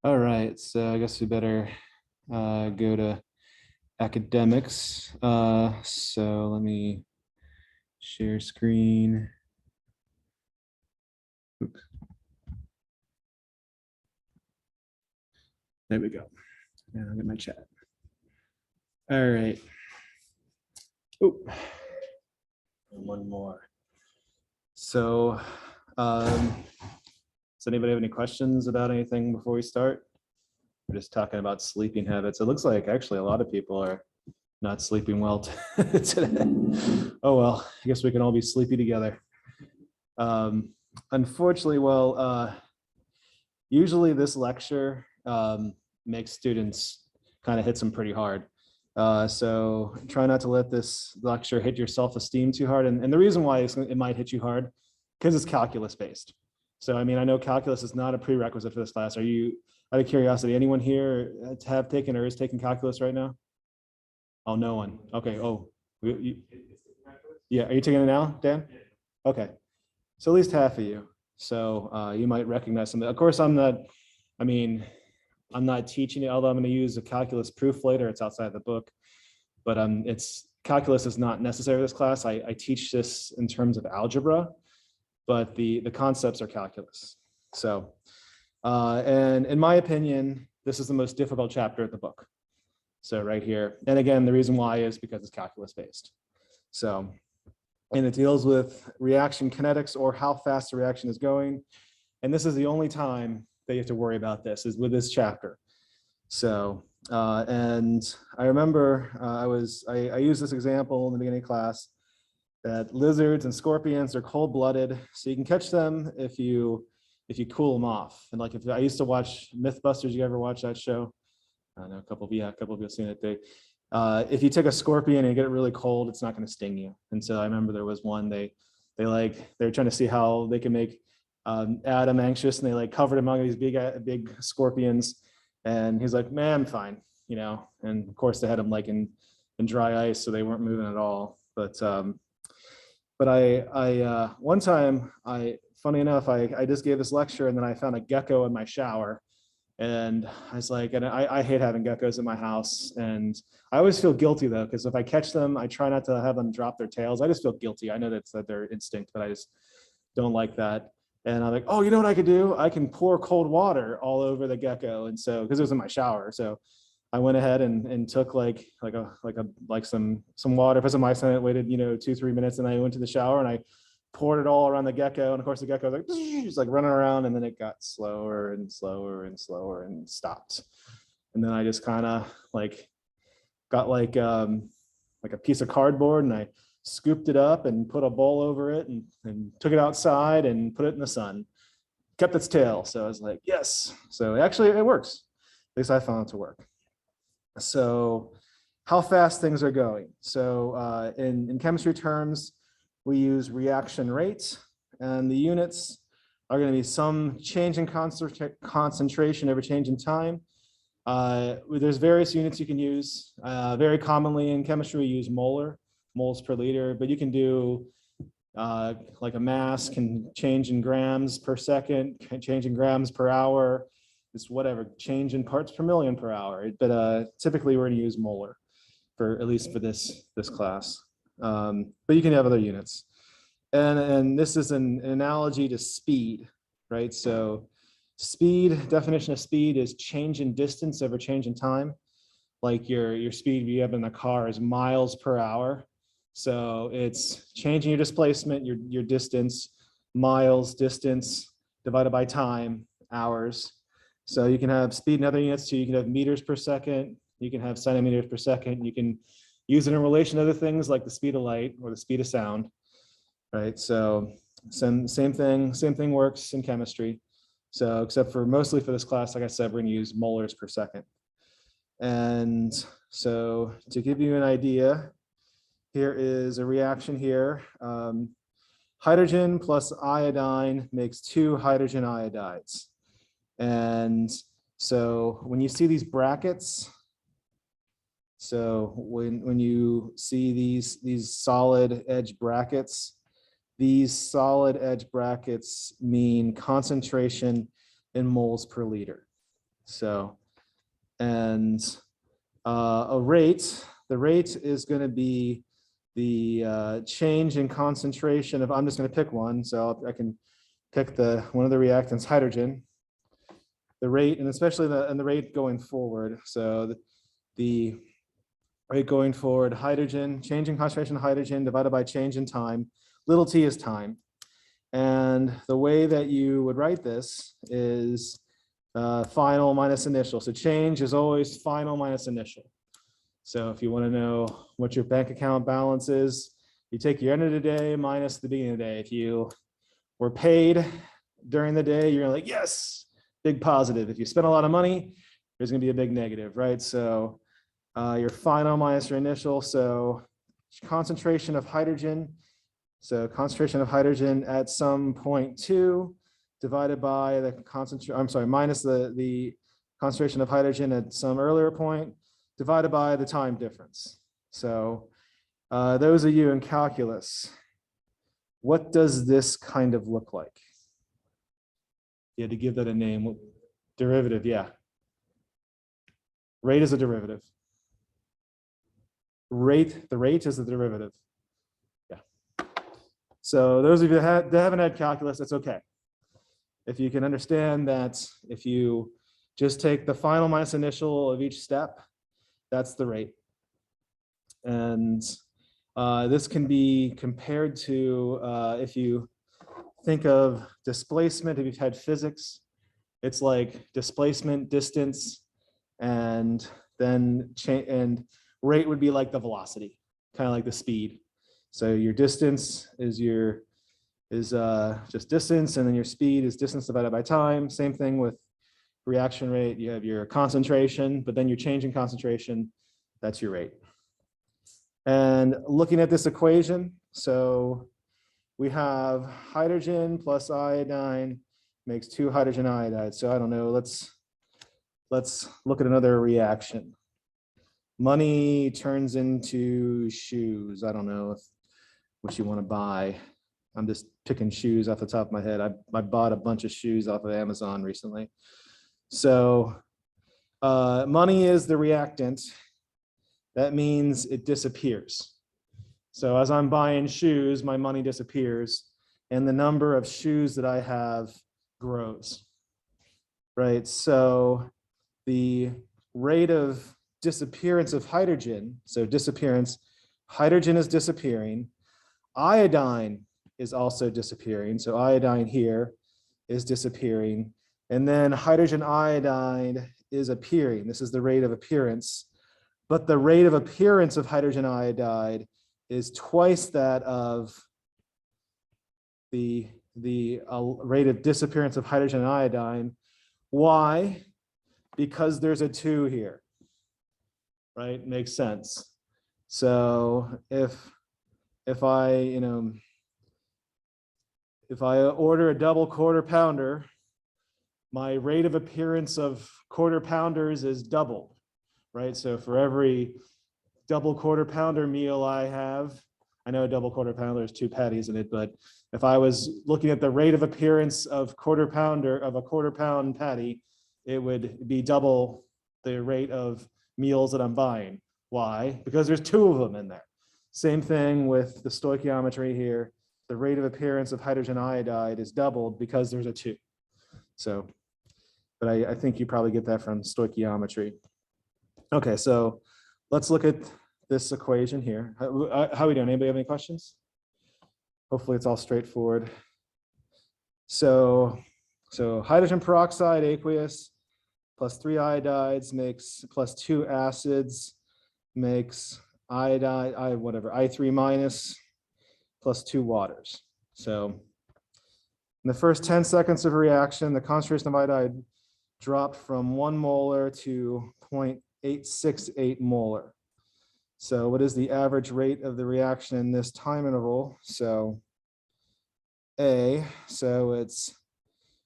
All right, so I guess we better go to academics. So let me share screen. Oops. There we go. And I'll get my chat. All right. Oh, one more. So, does anybody have any questions about anything before we start? We're just talking about sleeping habits. It looks like actually a lot of people are not sleeping well today. Oh well, I guess we can all be sleepy together. Unfortunately, usually this lecture makes students kind of hits them pretty hard. So try not to let this lecture hit your self-esteem too hard. And the reason why it might hit you hard, because it's calculus based. So, I mean, I know calculus is not a prerequisite for this class. Are you, out of curiosity, anyone here have taken or is taking calculus right now? Oh, no one. Okay. Oh, yeah. Are you taking it now, Dan? Okay. So at least half of you. So you might recognize something. Of course, I'm not teaching it, although I'm going to use a calculus proof later. It's outside the book, but calculus is not necessary for this class. I teach this in terms of algebra, but the concepts are calculus. So, and in my opinion, this is the most difficult chapter of the book. So right here, and again, the reason why is because it's calculus based. So, and it deals with reaction kinetics, or how fast the reaction is going. And this is the only time that you have to worry about this, is with this chapter. So, and I remember I used this example in the beginning of class, that lizards and scorpions are cold-blooded, so you can catch them if you cool them off. And like, if I used to watch Mythbusters, you ever watch that show? I know a couple of you have seen it. If you take a scorpion and you get it really cold, it's not going to sting you. And so I remember there was one, they were trying to see how they can make Adam anxious, and they like covered him among these big scorpions, and he's like, man, I'm fine, and of course they had him like in dry ice, so they weren't moving at all. But I one time, funny enough, I just gave this lecture, and then I found a gecko in my shower. And I was like, and I hate having geckos in my house. And I always feel guilty though, because if I catch them, I try not to have them drop their tails. I just feel guilty. I know that's their instinct, but I just don't like that. And I'm like, oh, you know what I could do? I can pour cold water all over the gecko. And so, because it was in my shower. So I went ahead and took some water, put some ice on it, waited, 2-3 minutes. And I went to the shower and I poured it all around the gecko, and of course the gecko was like, just like running around, and then it got slower and slower and slower and stopped. And then I just kind of like got like a piece of cardboard, and I scooped it up and put a bowl over it, and took it outside and put it in the sun. Kept its tail. So I was like, yes. So actually it works. At least I found it to work. So how fast things are going. So in chemistry terms, we use reaction rate, and the units are going to be some change in concentration over change in time. There's various units you can use. Very commonly in chemistry, we use moles per liter, but you can do like a mass can change in grams per second, can change in grams per hour. It's whatever, change in parts per million per hour. But typically we're going to use molar, for at least for this class. But you can have other units. And this is an analogy to speed, right? So speed, definition of speed is change in distance over change in time. Like your speed you have in the car is miles per hour. So it's changing your displacement, your distance, miles, distance, divided by time, hours. So you can have speed in other units too. You can have meters per second. You can have centimeters per second. You can use it in relation to other things like the speed of light or the speed of sound, right? So same thing works in chemistry. So except for mostly for this class, like I said, we're going to use molars per second. And so to give you an idea, here is a reaction here. Hydrogen plus iodine makes 2 hydrogen iodides. And so when you see these brackets, so when you see these solid edge brackets, these solid edge brackets mean concentration in moles per liter. So, and a rate, the rate is going to be the change in concentration of, I'm just going to pick one. So I can pick one of the reactants, hydrogen, the rate, and especially the rate going forward. So the rate going forward, hydrogen, change in concentration of hydrogen divided by change in time. Little t is time. And the way that you would write this is final minus initial. So change is always final minus initial. So if you want to know what your bank account balance is, you take your end of the day minus the beginning of the day. If you were paid during the day, you're like, yes, big positive. If you spend a lot of money, there's going to be a big negative, right? So your final minus your initial. So concentration of hydrogen. So concentration of hydrogen at some 0.2 divided by the concentration, I'm sorry, minus the concentration of hydrogen at some earlier point divided by the time difference. So those of you in calculus, what does this kind of look like? You had to give that a name. Derivative, yeah. Rate is a derivative. The rate is the derivative. Yeah. So those of you that haven't had calculus, that's okay. If you can understand that if you just take the final minus initial of each step, that's the rate. And this can be compared to if you think of displacement, if you've had physics, it's like displacement, distance, and then and rate would be like the velocity, kind of like the speed. So your distance is just distance, and then your speed is distance divided by time. Same thing with reaction rate. You have your concentration, but then your change in concentration, that's your rate. And looking at this equation, so we have hydrogen plus iodine makes 2 hydrogen iodide. So I don't know, let's look at another reaction. Money turns into shoes. I don't know what you want to buy. I'm just picking shoes off the top of my head. I bought a bunch of shoes off of Amazon recently. So money is the reactant. That means it disappears. So as I'm buying shoes, my money disappears and the number of shoes that I have grows, right? So the rate of disappearance of hydrogen, so disappearance, hydrogen is disappearing, iodine is also disappearing. So iodine here is disappearing, and then hydrogen iodide is appearing. This is the rate of appearance, but the rate of appearance of hydrogen iodide is twice that of the rate of disappearance of hydrogen iodine. Why? Because there's a 2 here, right? Makes sense. So if I order a double quarter pounder, my rate of appearance of quarter pounders is doubled, right? So for every double quarter pounder meal I have, I know a double quarter pounder is 2 patties in it, but if I was looking at the rate of appearance of a quarter pound patty, it would be double the rate of meals that I'm buying. Why? Because there's 2 of them in there. Same thing with the stoichiometry here. The rate of appearance of hydrogen iodide is doubled because there's a 2. So, but I think you probably get that from stoichiometry. Okay, so let's look at this equation here. How are we doing? Anybody have any questions? Hopefully it's all straightforward. So hydrogen peroxide aqueous plus 3 iodides makes plus 2 acids makes iodide, I3 minus plus 2 waters. So in the first 10 seconds of reaction, the concentration of iodide dropped from 1 molar to 0.868 molar. So what is the average rate of the reaction in this time interval? So so it's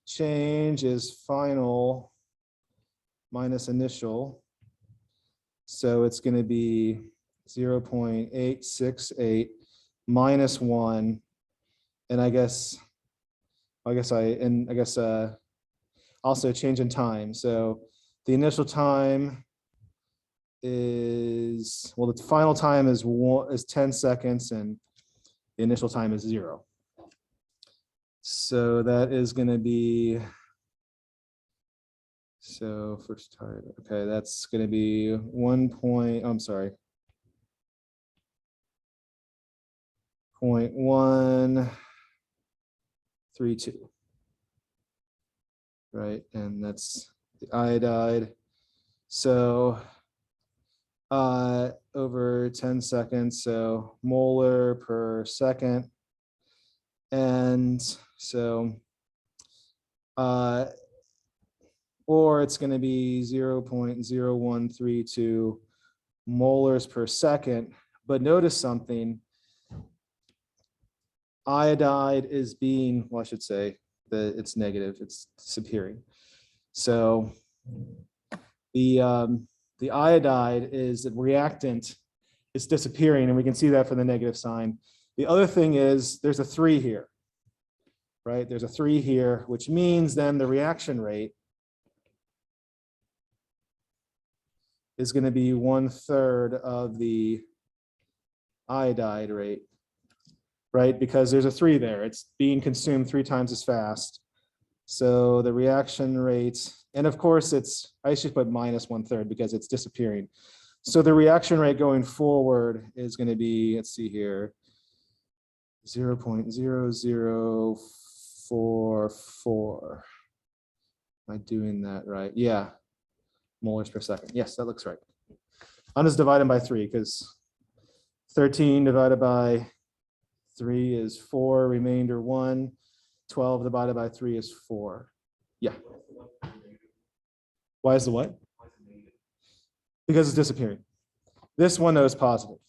change is final minus initial. So it's going to be 0.868 minus 1. And I guess also change in time. So The initial time is, well, the final time is 10 seconds and the initial time is 0. So that is going to be, so first time, okay, that's going to be 0.132, right? And that's the iodide. So over 10 seconds, so molar per second. And so, or it's going to be 0.0132 molars per second. But notice something, iodide is being, well, I should say that it's negative, it's disappearing. So the iodide is a reactant, it's disappearing, and we can see that from the negative sign. The other thing is there's a 3 here, right? There's a 3 here, which means then the reaction rate is going to be 1/3 of the iodide rate, right? Because there's a 3 there. It's being consumed 3 times as fast. So the reaction rate, and of course it's, I should put minus 1/3 because it's disappearing. So the reaction rate going forward is going to be, let's see here, 0.0044. Am I doing that right? Yeah, molars per second. Yes, that looks right. I'm just dividing by 3 because 13 divided by 3 is 4, remainder 1. 12 divided by 3 is 4. Yeah. Why is the what? Because it's disappearing. This one though is positive.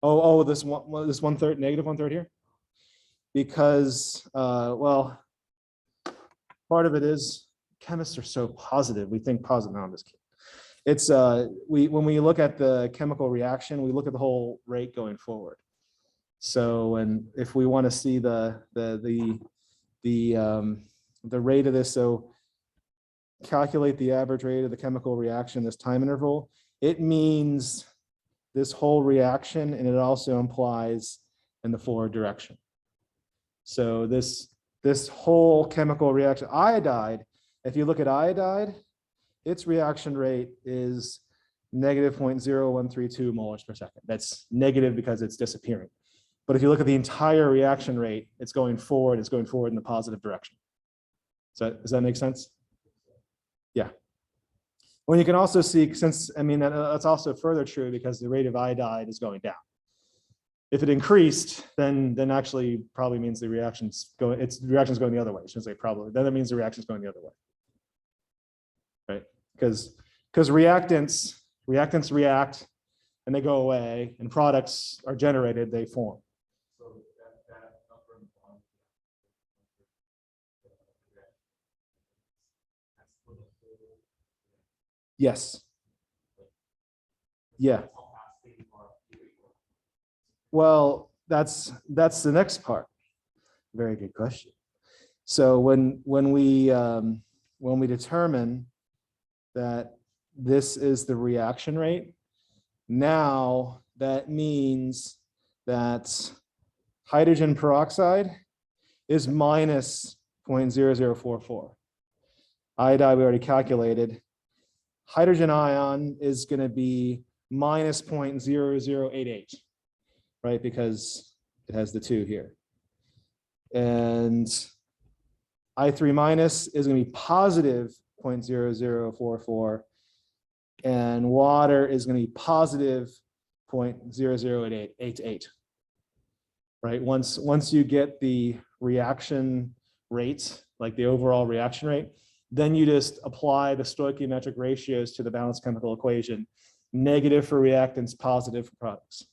Oh, this 1/3, negative 1/3 here? Because, well, part of it is chemists are so positive. We think positive. No, I'm just kidding. It's, when we look at the chemical reaction, we look at the whole rate going forward. So, and if we want to see the rate of this, so calculate the average rate of the chemical reaction, this time interval, it means this whole reaction, and it also implies in the forward direction. So this whole chemical reaction, iodide, if you look at iodide, its reaction rate is negative 0.0132 molars per second. That's negative because it's disappearing. But if you look at the entire reaction rate, it's going forward in the positive direction. Does that make sense? Yeah. Well, you can also see, since, I mean, that's also further true because the rate of iodide is going down. If it increased, then actually probably means the reaction's going, the reaction's going the other way. I shouldn't say probably, then that means the reaction's going the other way. Right? Because reactants react and they go away, and products are generated, they form. Yes. Yeah. Well, that's the next part. Very good question. So when we determine that this is the reaction rate, now that means that hydrogen peroxide is minus 0.0044. Iodide we already calculated. Hydrogen ion is going to be minus 0.0088, right? Because it has the 2 here. And I3 minus is going to be positive 0.0044. And water is going to be positive 0.0088, right? Once you get the reaction rate, like the overall reaction rate, then you just apply the stoichiometric ratios to the balanced chemical equation. Negative for reactants, positive for products.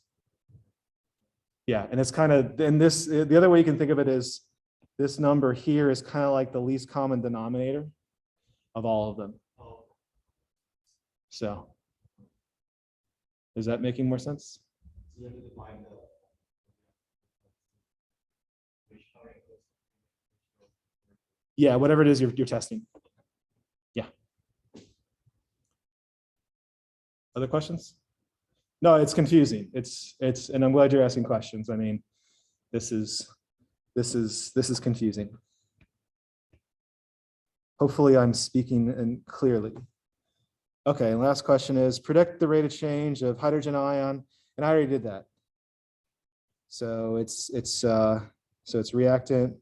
Yeah, and it's kind of, and this, the other way you can think of it is this number here is kind of like the least common denominator of all of them. So, is that making more sense? Yeah, whatever it is you're testing. Yeah. Other questions? No, it's confusing. And I'm glad you're asking questions. I mean, this is confusing. Hopefully I'm speaking and clearly. Okay, last question is predict the rate of change of hydrogen ion, and I already did that. So it's reactant.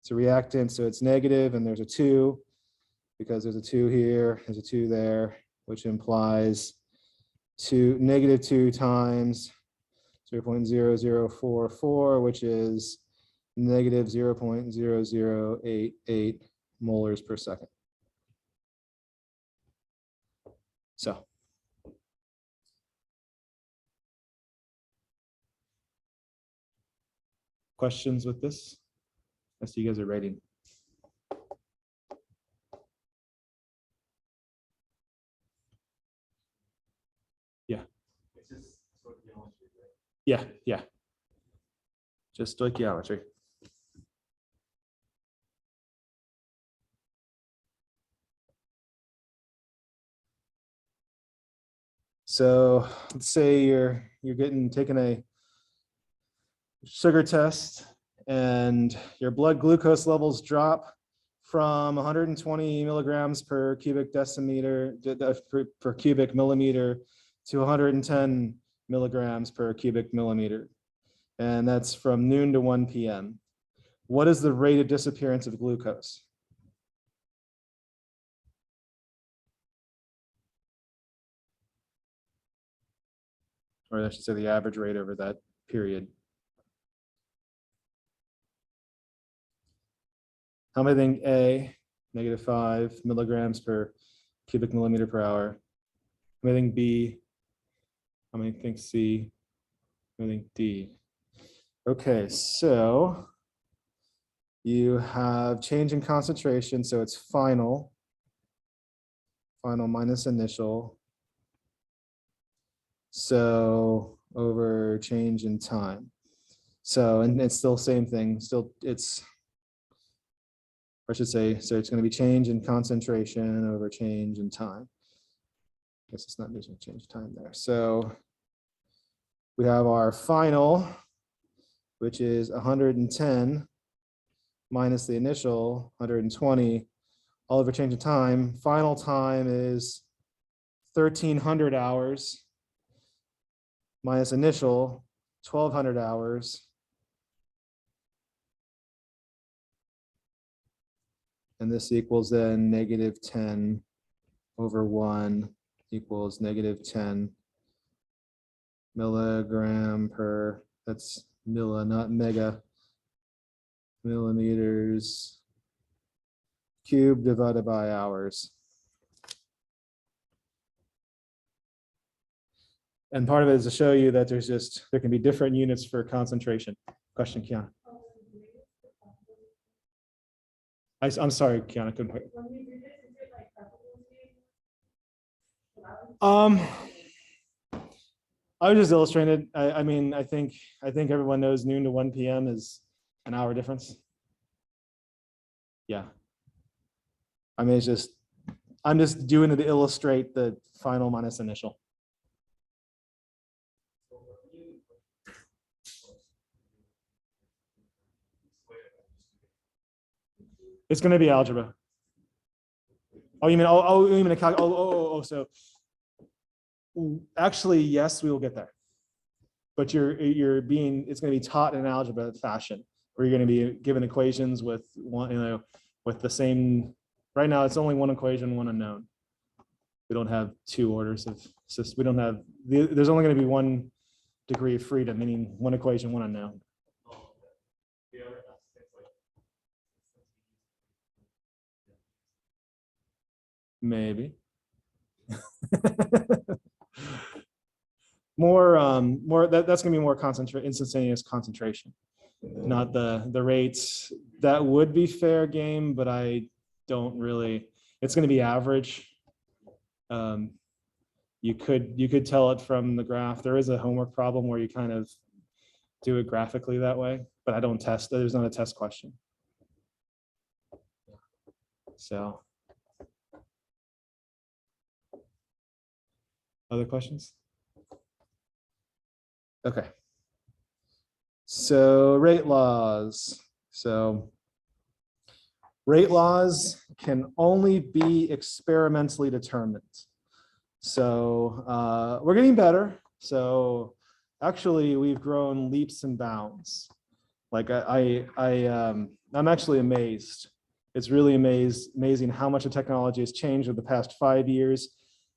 It's a reactant, so it's negative, and there's a 2 because there's a 2 here, there's a 2 there, which implies -2 times 0.0044, which is -0.0088 molars per second. So questions with this? I see you guys are writing. Yeah. It's just stoichiometry, right? Yeah, yeah. Just stoichiometry. So let's say you're taking a sugar test and your blood glucose levels drop from 120 milligrams per cubic decimeter per cubic millimeter to 110 milligrams per cubic millimeter. And that's from noon to 1 p.m. What is the rate of disappearance of glucose? Or I should say the average rate over that period. How many think A, -5 milligrams per cubic millimeter per hour? How many think B? How many think C? How many think D? Okay, so you have change in concentration, so it's final minus initial. So over change in time. So, and it's still same thing, still it's, or I should say, so it's going to be change in concentration over change in time. I guess it's not using change time there. So we have our final, which is 110 minus the initial 120, all over change of time. Final time is 1,300 hours minus initial 1,200 hours. And this equals then -10 over 1 equals -10 milligram per, that's milli, not mega, millimeters cubed divided by hours. And part of it is to show you that there can be different units for concentration. Question, Kiana. I'm sorry, Kiana, couldn't hear. I was just illustrating it. I mean, I think everyone knows noon to 1 p.m. is an hour difference. Yeah. I mean, I'm just doing it to illustrate the final minus initial. It's going to be algebra. Oh, you mean, you mean a calc? So actually, yes, we will get there. But it's going to be taught in algebra fashion, where you're going to be given equations with one, with the same. Right now, it's only one equation, one unknown. We don't have two orders of systems. We don't have. There's only going to be one degree of freedom, meaning one equation, one unknown. Maybe. That's going to be more instantaneous concentration, not the rates. That would be fair game, but I don't really. It's going to be average. You could tell it from the graph. There is a homework problem where you kind of do it graphically that way, but I don't test. There's not a test question. So. Other questions? Okay. So rate laws. So rate laws can only be experimentally determined. So we're getting better. So actually, we've grown leaps and bounds. Like I'm actually amazed. It's really amazing how much the technology has changed over the past 5 years,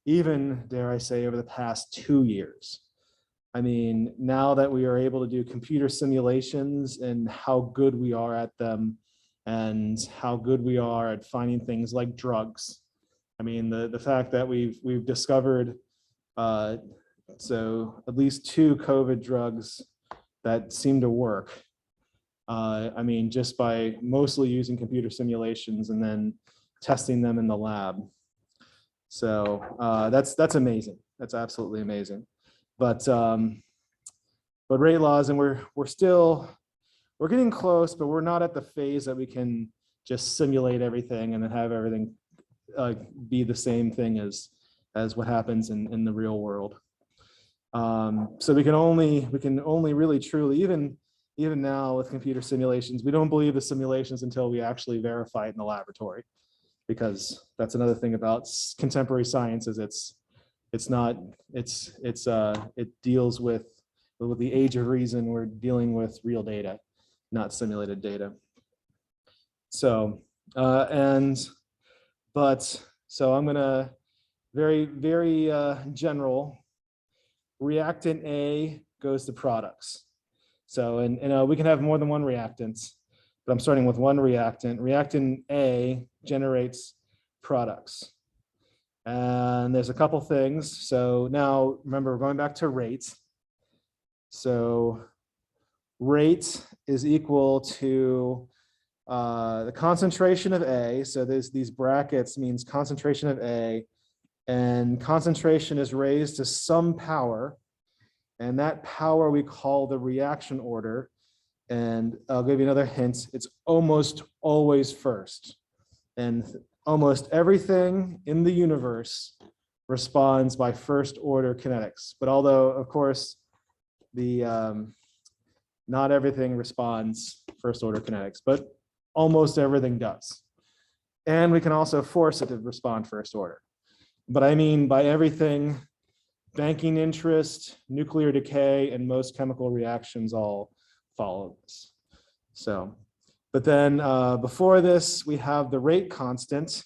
even, dare I say, over the past 2 years. I mean, now that we are able to do computer simulations and how good we are at them and how good we are at finding things like drugs. I mean, the fact that we've discovered so at least 2 COVID drugs that seem to work. I mean, just by mostly using computer simulations and then testing them in the lab. So that's amazing. That's absolutely amazing. But rate laws, and we're getting close, but we're not at the phase that we can just simulate everything and then have everything be the same thing as what happens in the real world. So we can only really truly, even now with computer simulations, we don't believe the simulations until we actually verify it in the laboratory, because that's another thing about contemporary science is it deals with the age of reason. We're dealing with real data, not simulated data. So so I'm gonna very general. Reactant A goes to products. So and we can have more than one reactant, but I'm starting with one reactant. Reactant A generates products. And there's a couple things. So now remember, we're going back to rate. So rate is equal to the concentration of A. So there's these brackets means concentration of A, and concentration is raised to some power. And that power we call the reaction order. And I'll give you another hint. It's almost always first. And almost everything in the universe responds by first order kinetics. But although, of course, not everything responds first order kinetics, but almost everything does. And we can also force it to respond first order. But I mean by everything, banking interest, nuclear decay, and most chemical reactions all follow this. So, but then before this, we have the rate constant.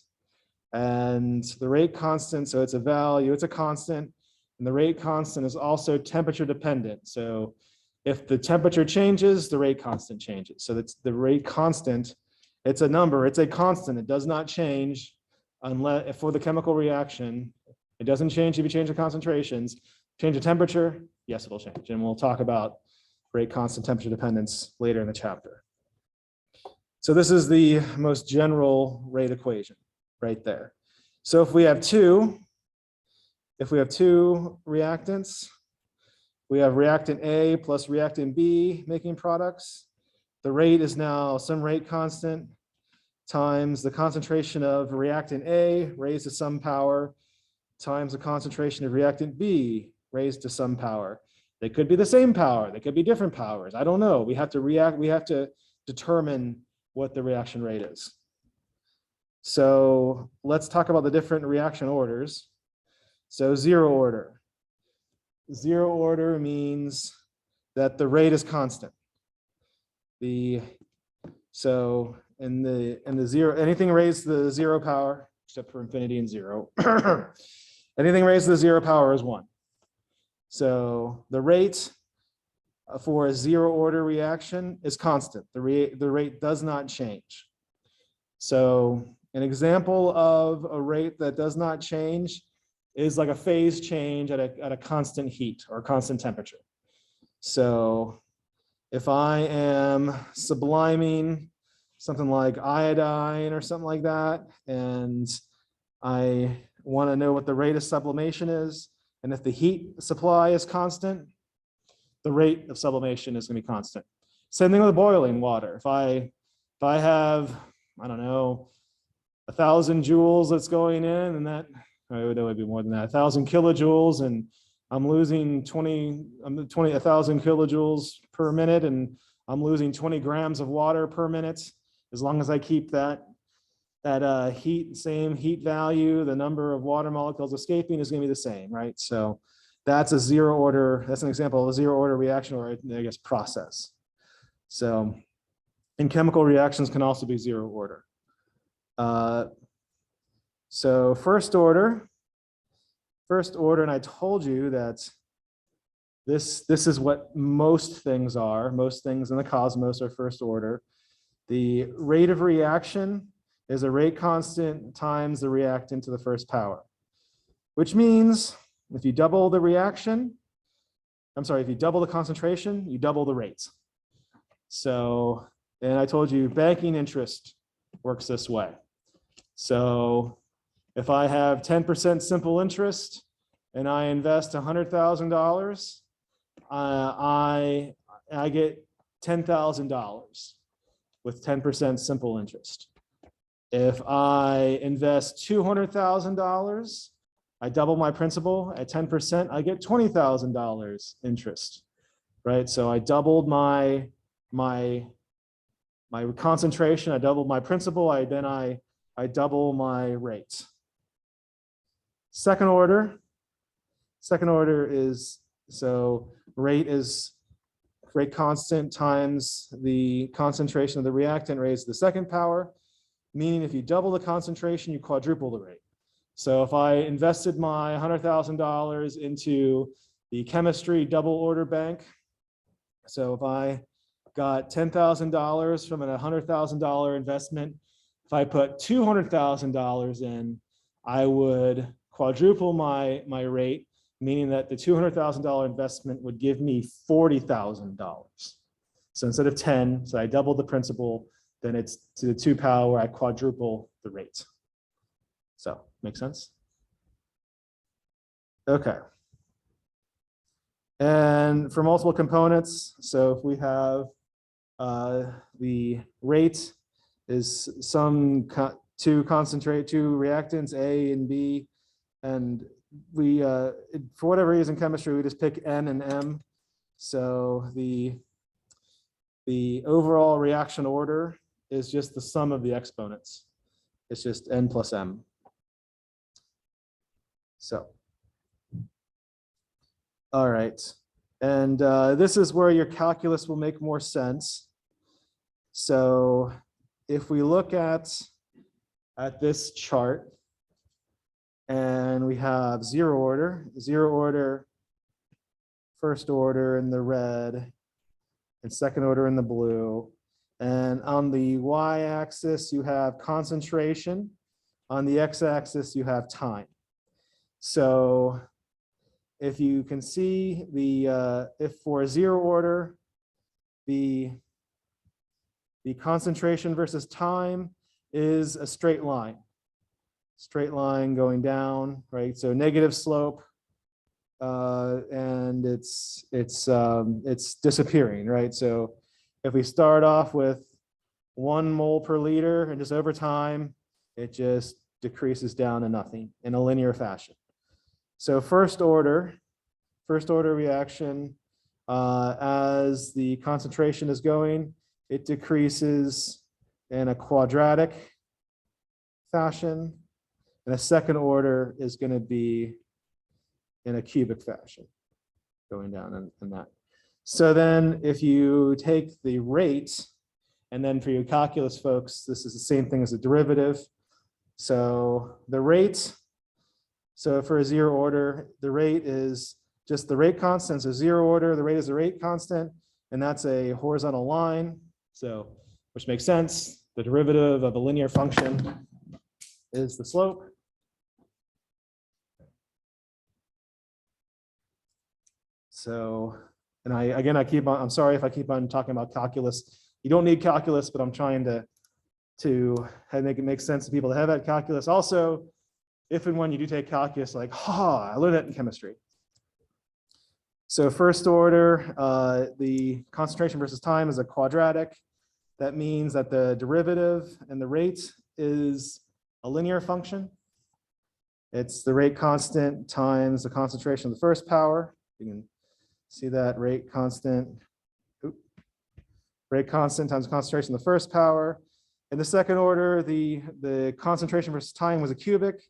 And the rate constant, so it's a value, it's a constant. And the rate constant is also temperature dependent. So if the temperature changes, the rate constant changes. So that's the rate constant. It's a number, it's a constant. It does not change unless for the chemical reaction. It doesn't change if you change the concentrations. Change the temperature, yes, it'll change. And we'll talk about rate constant temperature dependence later in the chapter. So this is the most general rate equation right there. So if we have two reactants, we have reactant A plus reactant B making products. The rate is now some rate constant times the concentration of reactant A raised to some power times the concentration of reactant B raised to some power. They could be the same power, they could be different powers. I don't know. We have to determine what the reaction rate is. So let's talk about the different reaction orders. So zero order. Zero order means that the rate is constant. So in the zero, anything raised to the zero power, except for infinity and zero, anything raised to the zero power is 1. So the rate for a zero order reaction is constant. The rate does not change. So an example of a rate that does not change is like a phase change at a constant heat or constant temperature. So if I am subliming something like iodine or something like that, and I want to know what the rate of sublimation is, and if the heat supply is constant, the rate of sublimation is going to be constant. Same thing with boiling water. If I have, I don't know, 1,000 joules that's going in, and that That would be more than that, 1,000 kilojoules, and I'm losing 1,000 kilojoules per minute, and I'm losing 20 grams of water per minute. As long as I keep that same heat value, the number of water molecules escaping is going to be the same, right? So that's a zero order. That's an example of a zero order reaction, or I guess process. So, and chemical reactions can also be zero order. So first order, and I told you that this is what most things are. Most things in the cosmos are first order. The rate of reaction is a rate constant times the reactant to the first power, which means if you double the reaction, if you double the concentration, you double the rate. So, and I told you banking interest works this way. So if I have 10% simple interest and I invest $100,000, I get $10,000 with 10% simple interest. If I invest $200,000, I double my principal at 10%, I get $20,000 interest, right? So I doubled my concentration, I doubled my principal, I double my rate. Second order is, so rate is rate constant times the concentration of the reactant raised to the second power, meaning if you double the concentration, you quadruple the rate. So if I invested my $100,000 into the chemistry double order bank, so if I got $10,000 from a $100,000 investment, if I put $200,000 in, I would quadruple my rate, meaning that the $200,000 investment would give me $40,000. So instead of 10, so I doubled the principal, then it's to the 2 power where I quadruple the rate. So, make sense? Okay. And for multiple components, so if we have the rate is two reactants, A and B, and we, for whatever reason, chemistry, we just pick N and M. So the overall reaction order is just the sum of the exponents. It's just N plus M. So, all right. And this is where your calculus will make more sense. So if we look at this chart, and we have zero order, first order in the red, and second order in the blue. And on the y-axis, you have concentration. On the x-axis, you have time. So if you can see if for zero order, the concentration versus time is a straight line going down, right? So negative slope, and it's disappearing, right? So if we start off with 1 mole per liter, and just over time, it just decreases down to nothing in a linear fashion. So first order reaction, as the concentration is going, it decreases in a quadratic fashion, and a second order is going to be in a cubic fashion, going down in that. So then if you take the rate, and then for your calculus folks, this is the same thing as a derivative. So the rate, so for a zero order, the rate is just the rate constant. So zero order, the rate is the rate constant, and that's a horizontal line. So, which makes sense. The derivative of a linear function is the slope. So, and I'm sorry if I keep on talking about calculus. You don't need calculus, but I'm trying to make it make sense to people that have had calculus. Also, if and when you do take calculus, like, I learned that in chemistry. So first order, the concentration versus time is a quadratic. That means that the derivative and the rate is a linear function. It's the rate constant times the concentration of the first power. You can see that rate constant. Rate constant times concentration of the first power. In the second order, the concentration versus time was a cubic.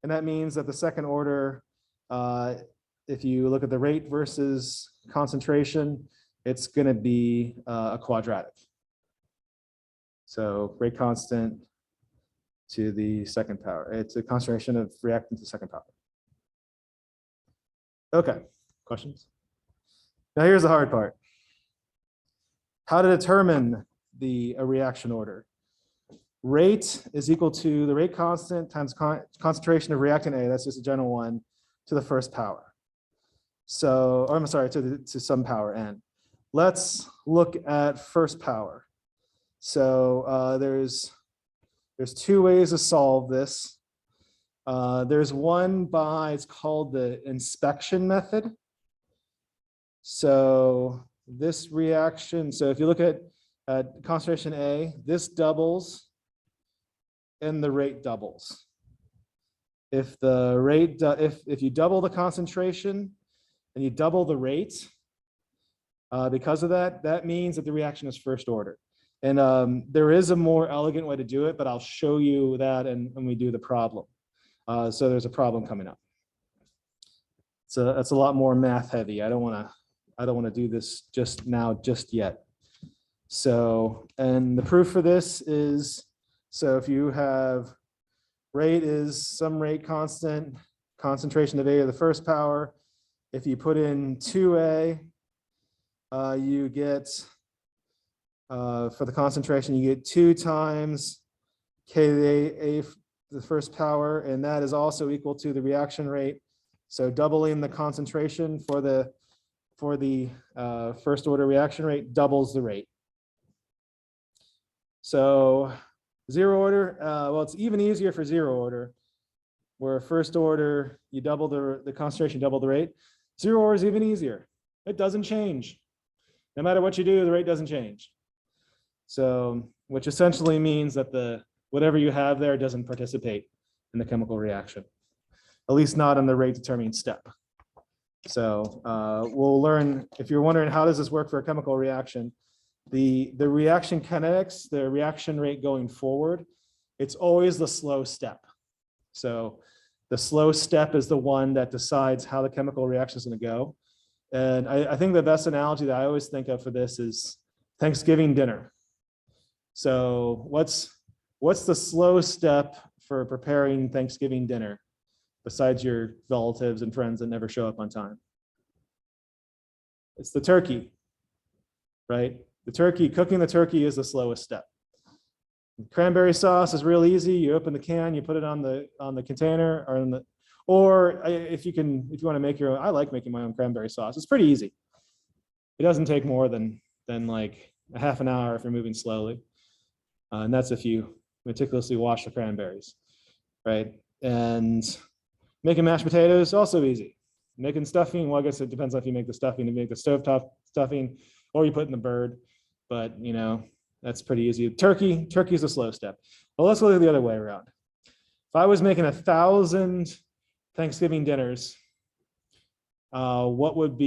And that means that the second order, if you look at the rate versus concentration, it's going to be a quadratic. So rate constant to the second power. It's a concentration of reactant to the second power. Okay, questions? Now here's the hard part. How to determine a reaction order. Rate is equal to the rate constant times concentration of reactant A, that's just a general one, to the first power. So, or I'm sorry, to some power n. Let's look at first power. So there's two ways to solve this. There's one by, it's called the inspection method. So this reaction, so if you look at concentration A, this doubles and the rate doubles. If the rate, if you double the concentration and you double the rate, because of that, that means that the reaction is first order. And there is a more elegant way to do it, but I'll show you that when we do the problem. So there's a problem coming up. So that's a lot more math heavy. I don't want to do this just yet. So, and the proof for this is, so if you have rate is some rate constant, concentration of A to the first power. If you put in 2A, you get, for the concentration, you get 2 times K to the A to the first power, and that is also equal to the reaction rate. So doubling the concentration for the first order reaction rate doubles the rate. So zero order, well, it's even easier for zero order, where first order, you double the concentration, double the rate. Zero order is even easier. It doesn't change. No matter what you do, the rate doesn't change. So, which essentially means that whatever you have there doesn't participate in the chemical reaction, at least not in the rate determining step. So we'll learn, if you're wondering how does this work for a chemical reaction, the reaction kinetics, the reaction rate going forward, it's always the slow step. So the slow step is the one that decides how the chemical reaction is going to go. And I think the best analogy that I always think of for this is Thanksgiving dinner. So what's the slow step for preparing Thanksgiving dinner besides your relatives and friends that never show up on time? It's the turkey, right? The turkey, cooking the turkey is the slowest step. Cranberry sauce is real easy. You open the can, you put it on the container, or if you want to make your own. I like making my own cranberry sauce. It's pretty easy. It doesn't take more than like a half an hour if you're moving slowly, and that's if you meticulously wash the cranberries, right? And making mashed potatoes also easy. Making stuffing, well, I guess it depends on if you make the stuffing to make the stovetop stuffing, or you put in the bird. But you know, that's pretty easy. Turkey is a slow step. Well, let's look at the other way around. If I was making 1,000 Thanksgiving dinners, what would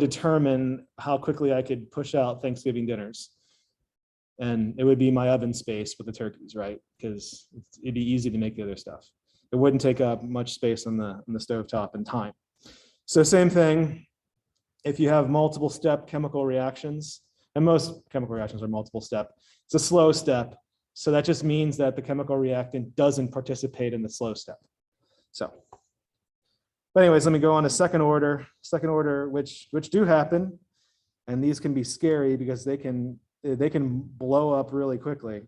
determine how quickly I could push out Thanksgiving dinners? And it would be my oven space with the turkeys, right? Because it'd be easy to make the other stuff. It wouldn't take up much space on the stovetop and time. So same thing, if you have multiple step chemical reactions, and most chemical reactions are multiple step, it's a slow step. So that just means that the chemical reactant doesn't participate in the slow step. So, but anyways, let me go on to second order, which do happen. And these can be scary because they can blow up really quickly.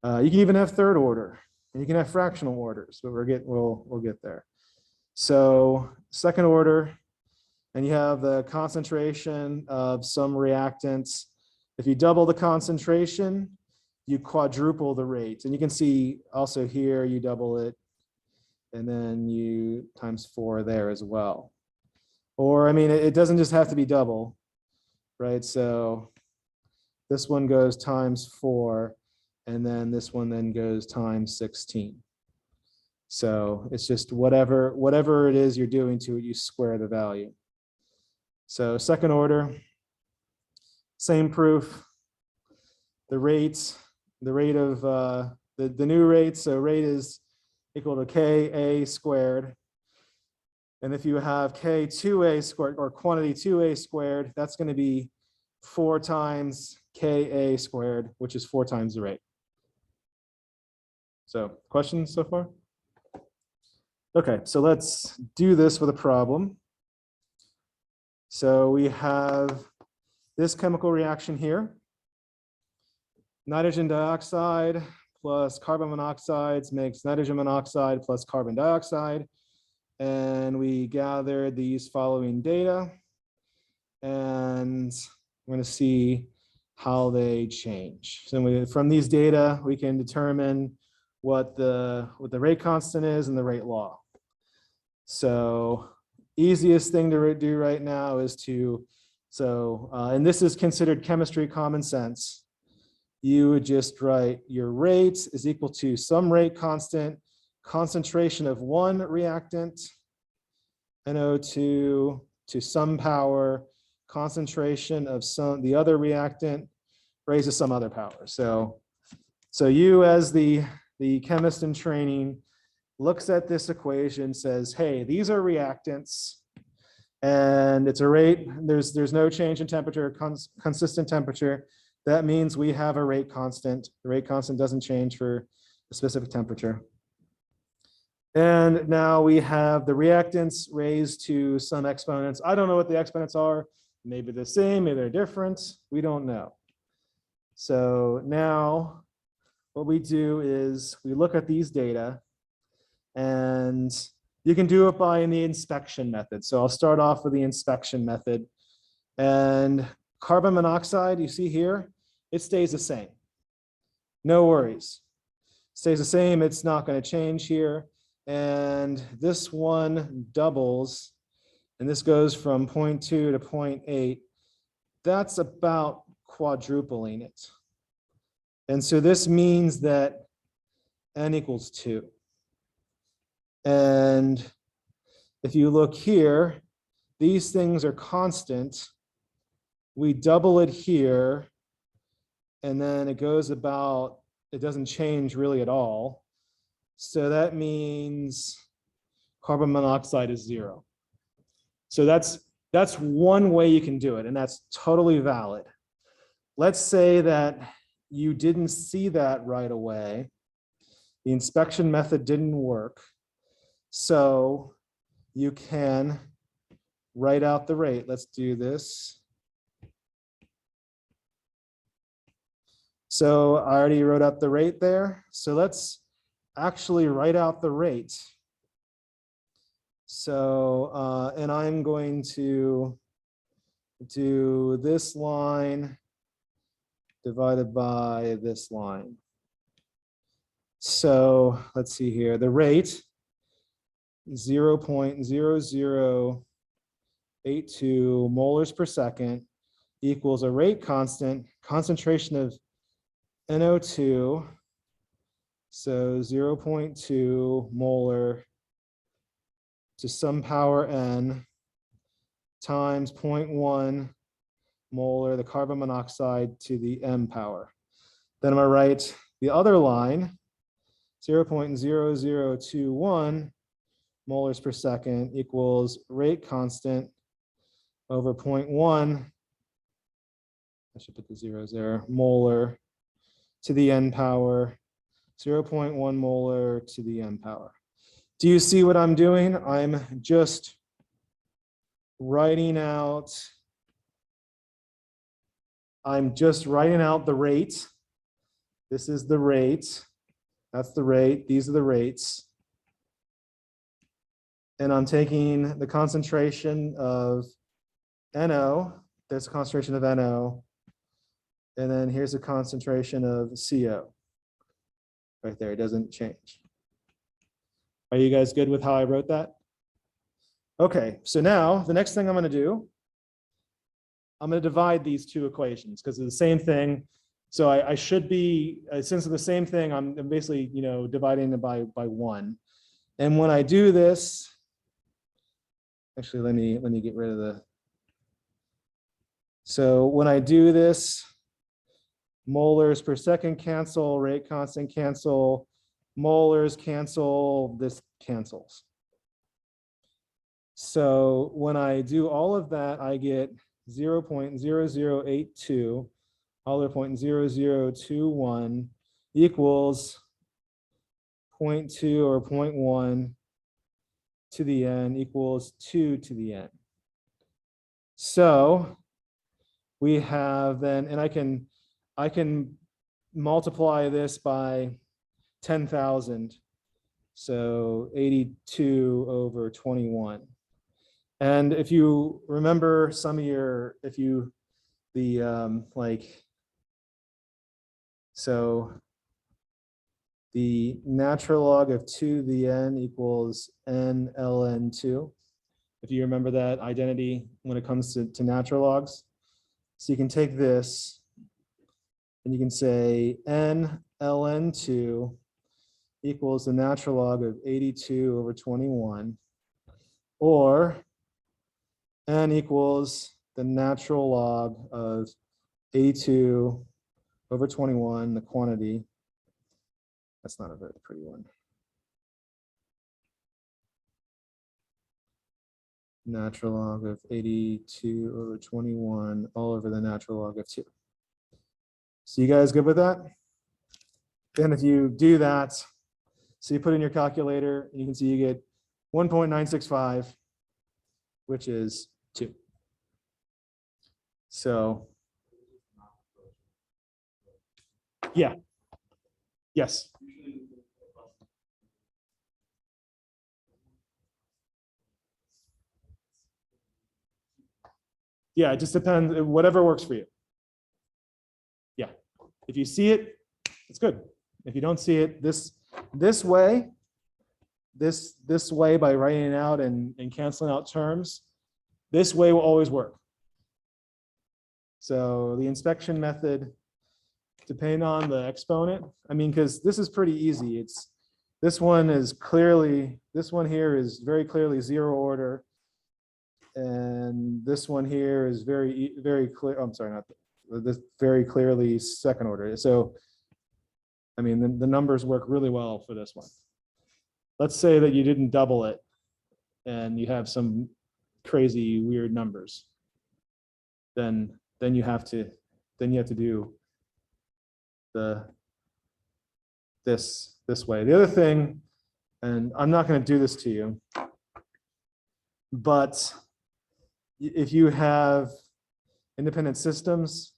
You can even have third order, and you can have fractional orders, but we'll get there. So second order, and you have the concentration of some reactants. If you double the concentration, you quadruple the rate. And you can see also here, you double it, and then you times 4 there as well. Or, I mean, it doesn't just have to be double, right? So this one goes times 4. And then this one then goes times 16. So it's just whatever it is you're doing to it, you square the value. So second order, same proof. The rate of the new rate, so rate is equal to Ka squared. And if you have K2A squared or quantity 2A squared, that's going to be 4 times Ka squared, which is 4 times the rate. So questions so far? Okay, so let's do this with a problem. So we have this chemical reaction here. Nitrogen dioxide plus carbon monoxide makes nitrogen monoxide plus carbon dioxide. And we gathered these following data. And we're going to see how they change. So from these data, we can determine what the rate constant is and the rate law. So easiest thing to do right now is and this is considered chemistry common sense. You would just write your rate is equal to some rate constant, concentration of one reactant, NO2, to some power, concentration of the other reactant raised to some other power. So you as the chemist in training looks at this equation, says, hey, these are reactants and it's a rate, there's no change in temperature, consistent temperature. That means we have a rate constant. The rate constant doesn't change for a specific temperature. And now we have the reactants raised to some exponents. I don't know what the exponents are. Maybe the same, maybe they're different. We don't know. So now what we do is we look at these data, and you can do it by the inspection method. So I'll start off with the inspection method. And carbon monoxide, you see here, it stays the same. No worries. Stays the same, it's not going to change here. And this one doubles, and this goes from 0.2 to 0.8. That's about quadrupling it. And so this means that N equals 2. And if you look here, these things are constant. We double it here, and then it goes about, it doesn't change really at all. So that means carbon monoxide is 0. So that's one way you can do it, and that's totally valid. Let's say that you didn't see that right away. The inspection method didn't work. So you can write out the rate. Let's do this. So I already wrote out the rate there. So let's actually write out the rate. So, and I'm going to do this line divided by this line. So let's see here, the rate 0.0082 molars per second equals a rate constant, concentration of NO2, so 0.2 molar to some power n times 0.1 molar, the carbon monoxide to the m power. Then I'm going to write the other line, 0.0021 molars per second equals rate constant over 0.1, I should put the zeros there, molar to the n power, 0.1 molar to the n power. Do you see what I'm doing? I'm just writing out, the rate. This is the rate. That's the rate. These are the rates. And I'm taking the concentration of NO. There's a concentration of NO. And then here's a concentration of CO. Right there, it doesn't change. Are you guys good with how I wrote that? Okay, so now the next thing I'm going to do, I'm going to divide these two equations because it's the same thing. So I should be, since it's the same thing, I'm basically, dividing it by 1. And when I do this, actually, let me get rid of the. So when I do this, molars per second cancel, rate constant cancel, molars cancel, this cancels. So when I do all of that, I get 0.0082, all of 0.0021 equals 0.2 or 0.1 to the n equals 2 to the n. So we have then, and I can multiply this by 10,000. So 82 over 21. And if you remember some of your, so the natural log of 2 to the n equals n ln 2. If you remember that identity when it comes to natural logs. So you can take this and you can say n ln 2 equals the natural log of 82 over 21, or n equals the natural log of 82 over 21, the quantity. That's not a very pretty one. Natural log of 82 over 21 all over the natural log of 2. So you guys good with that? Then if you do that, so you put in your calculator, and you can see you get 1.965, which is 2. So yeah, yes. Yeah, it just depends, whatever works for you. Yeah, if you see it, it's good. If you don't see it, this way by writing it out and canceling out terms, this way will always work. So the inspection method, depending on the exponent, I mean, because this is pretty easy. This one here is very clearly 0 order. And this one here is very clear. I'm sorry, not this, very clearly 2nd order. So, I mean, the numbers work really well for this one. Let's say that you didn't double it and you have some crazy weird numbers. Then you have to do this way. The other thing, and I'm not going to do this to you, but if you have independent systems,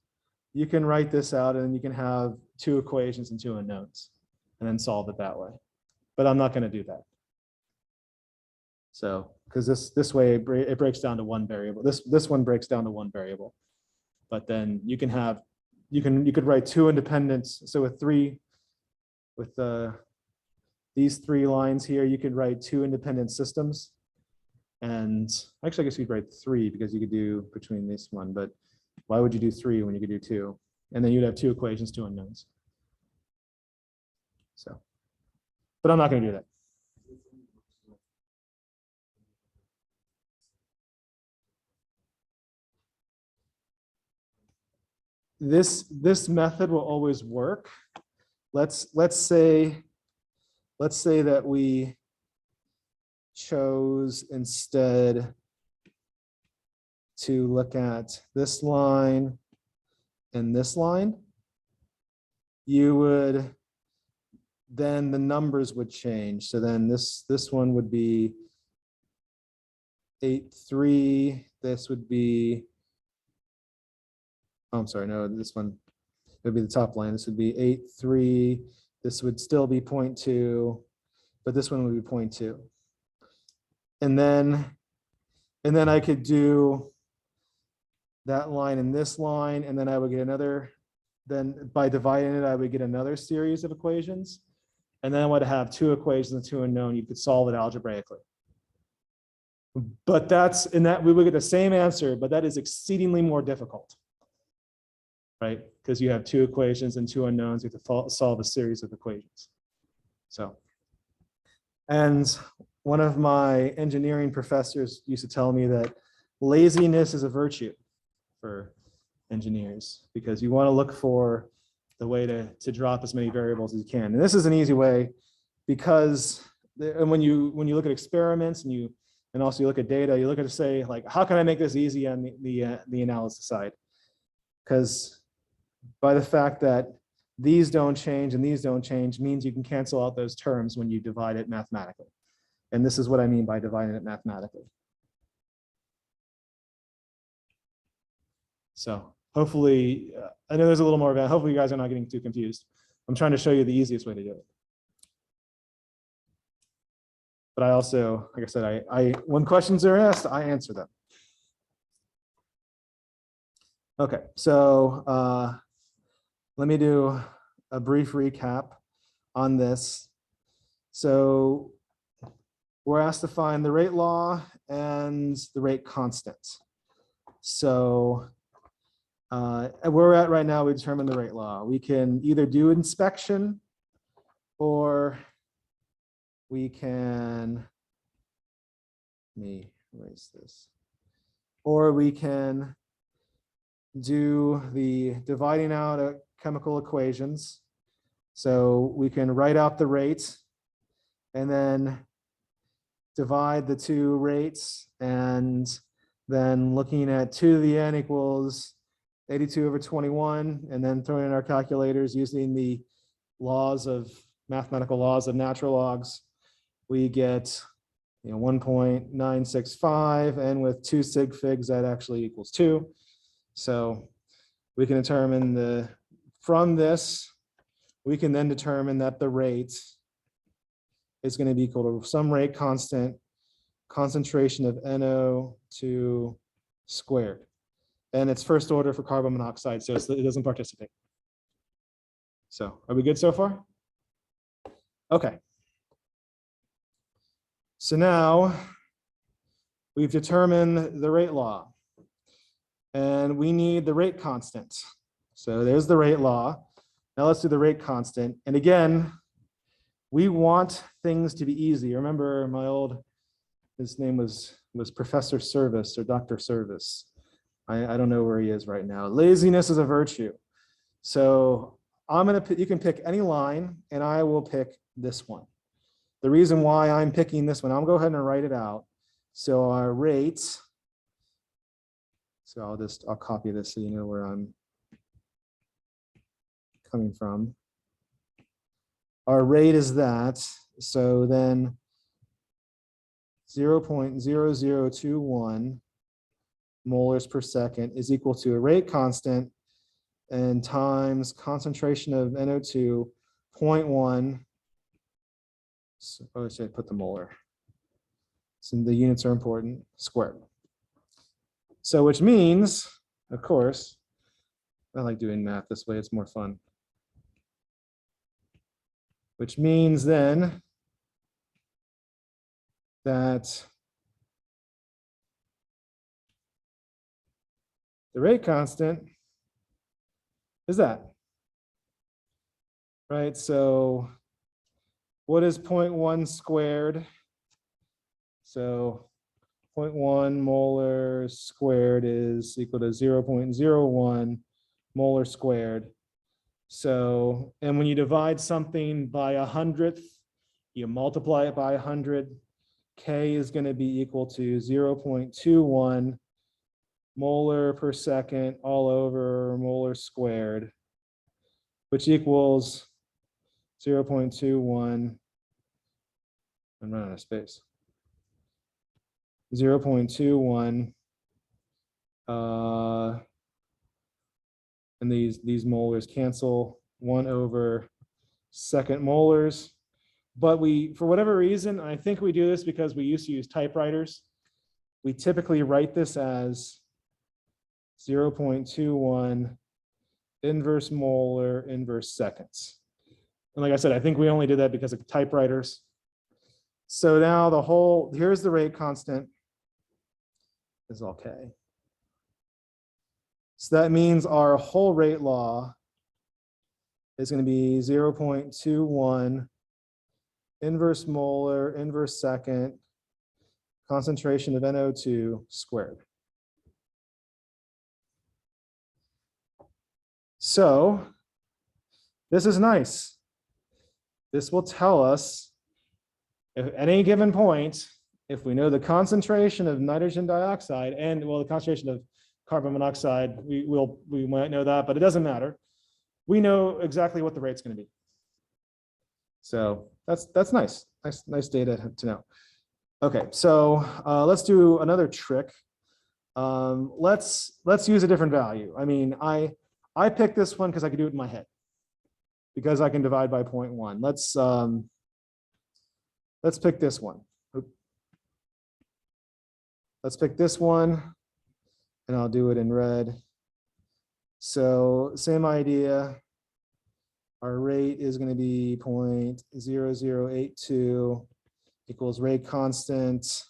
you can write this out and you can have 2 equations and 2 unknowns and then solve it that way. But I'm not going to do that. So, because this way it breaks down to 1 variable. This one breaks down to 1 variable. But then you could write 2 independents. So with these 3 lines here, you could write 2 independent systems. And actually, I guess you'd write 3 because you could do between this one, but why would you do 3 when you could do 2? And then you'd have 2 equations, 2 unknowns. So, but I'm not going to do that. This method will always work. Let's say that we chose instead to look at this line and this line. You would then the numbers would change. So then this one would be 8.3. This would be, oh, I'm sorry, no, this one would be the top line. This would be 8.3. This would still be 0.2, but this one would be 0.2. And then I could do that line and this line, and then I would get another, then by dividing it, I would get another series of equations. And then I would have 2 equations and 2 unknown. You could solve it algebraically. But we would get the same answer, but that is exceedingly more difficult. right? Because you have two equations and two unknowns. You have to solve a series of equations. So, and one of my engineering professors used to tell me that laziness is a virtue for engineers, because you want to look for the way to drop as many variables as you can. And this is an easy way, because and when you look at experiments and also you look at data, you look at, say, like, how can I make this easy on the analysis side? Because by the fact that these don't change and these don't change means you can cancel out those terms when you divide it mathematically. And this is what I mean by dividing it mathematically. So hopefully, I know there's a little more of that. Hopefully you guys are not getting too confused. I'm trying to show you the easiest way to do it. But I also, like I said, when questions are asked, I answer them. Okay, so let me do a brief recap on this. So we're asked to find the rate law and the rate constant. So where we're at right now, we determine the rate law. We can either do inspection, or we can, let me erase this, or we can do the dividing out of chemical equations. So we can write out the rate and then divide the two rates, and then looking at 2 to the n equals 82 over 21, and then throwing in our calculators using the mathematical laws of natural logs, we get 1.965, and with 2 sig figs, that actually equals 2. So we can determine from this, we can then determine that the rate is going to be equal to some rate constant, concentration of NO2 squared. And it's first order for carbon monoxide, so it doesn't participate. So are we good so far? Okay. So now we've determined the rate law, and we need the rate constant. So there's the rate law. Now let's do the rate constant. And again, we want things to be easy. Remember his name was Professor Service or Dr. Service. I don't know where he is right now. Laziness is a virtue. So you can pick any line, and I will pick this one. The reason why I'm picking this one, I'll go ahead and write it out. So our rates, so I'll copy this so you know where I'm coming from. Our rate is that, so then 0.0021 molars per second is equal to a rate constant and times concentration of NO2 0.1. So I should put the molar. So the units are important, squared. So which means, of course, I like doing math this way, it's more fun. Which means then that the rate constant is that, right? So what is 0.1 squared? So 0.1 molar squared is equal to 0.01 molar squared. So, and when you divide something by 100th, you multiply it by 100, K is going to be equal to 0.21 molar per second all over molar squared, which equals 0.21. I'm running out of space. 0.21. And these molars cancel 1 over second molars. But for whatever reason, I think we do this because we used to use typewriters. We typically write this as 0.21 inverse molar inverse seconds. And like I said, I think we only did that because of typewriters. So now here's the rate constant is all K. So that means our whole rate law is going to be 0.21 inverse molar, inverse second, concentration of NO2 squared. So this is nice. This will tell us if at any given point, if we know the concentration of nitrogen dioxide and, well, the concentration of carbon monoxide, we might know that, but it doesn't matter. We know exactly what the rate's going to be. So that's nice. Nice data to know. Okay, so let's do another trick. Let's use a different value. I mean, I picked this one because I could do it in my head, because I can divide by 0.1. Let's pick this one. Let's pick this one, and I'll do it in red. So same idea. Our rate is going to be 0.0082 equals rate constant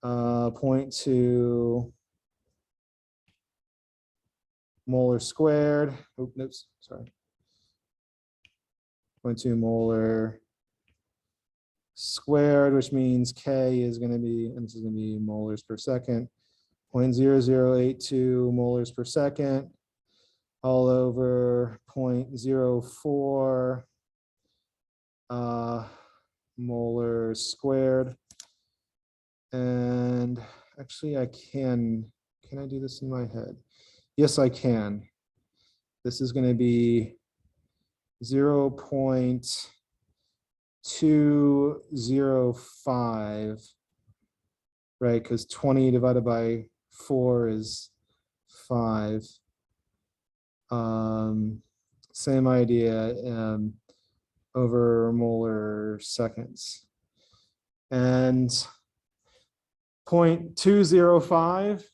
0.2 molar squared. Oops, sorry. 0.2 molar squared, which means K is going to be, and this is going to be molars per second, 0.0082 molars per second, all over 0.04 molar squared. And actually can I do this in my head? Yes, I can. This is going to be 0.205, right? Because 20 divided by 4 is 5. Same idea over molar seconds. And 0.205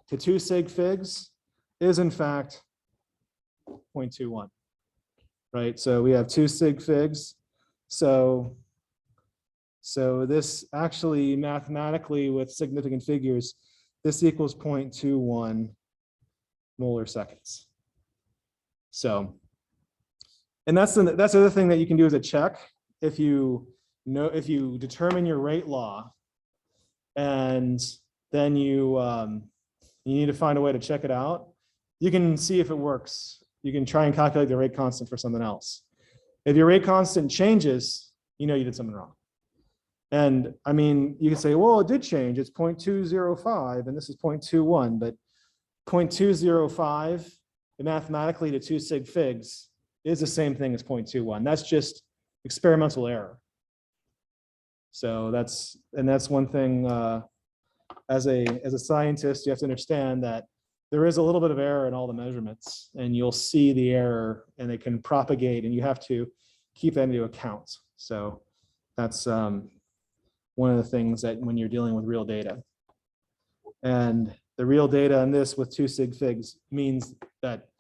to 2 sig figs is in fact 0.21, right? So we have 2 sig figs. So this actually mathematically with significant figures, this equals 0.21 molar seconds. So, and that's the other thing that you can do as a check. If you determine your rate law, and then you need to find a way to check it out, you can see if it works. You can try and calculate the rate constant for something else. If your rate constant changes, you know you did something wrong. And I mean, you can say, well, it did change. It's 0.205 and this is 0.21, but 0.205 mathematically to 2 sig figs is the same thing as 0.21. That's just experimental error. So that's one thing as a scientist, you have to understand that there is a little bit of error in all the measurements, and you'll see the error and it can propagate, and you have to keep that into account. So that's one of the things that when you're dealing with real data. And the real data on this with 2 sig figs means that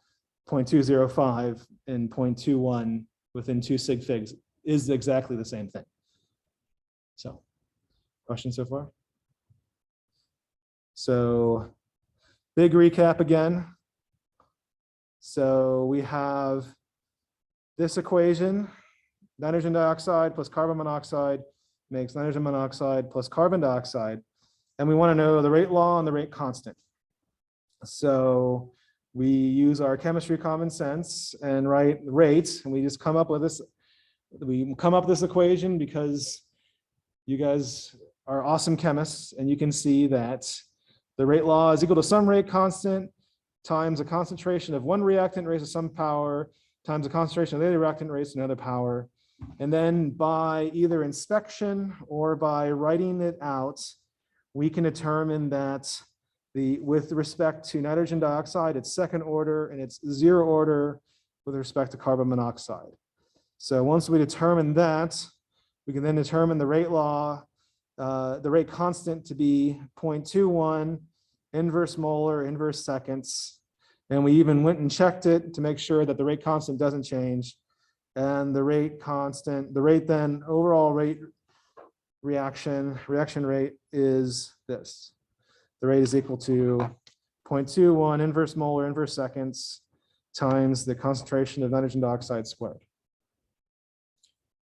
0.205 and 0.21 within 2 sig figs is exactly the same thing. So, questions so far? So, big recap again. So we have this equation, nitrogen dioxide plus carbon monoxide makes nitrogen monoxide plus carbon dioxide. And we want to know the rate law and the rate constant. So we use our chemistry common sense and write rates, and we just come up with this. We come up with this equation because you guys are awesome chemists, and you can see that the rate law is equal to some rate constant times a concentration of one reactant raised to some power times the concentration of the other reactant raised to another power. And then by either inspection or by writing it out, we can determine that with respect to nitrogen dioxide, it's second order, and it's 0 order with respect to carbon monoxide. So once we determine that, we can then determine the rate law, the rate constant to be 0.21 inverse molar, inverse seconds. And we even went and checked it to make sure that the rate constant doesn't change. And the rate constant, the rate then overall rate reaction rate is this. The rate is equal to 0.21 inverse molar inverse seconds times the concentration of nitrogen dioxide squared.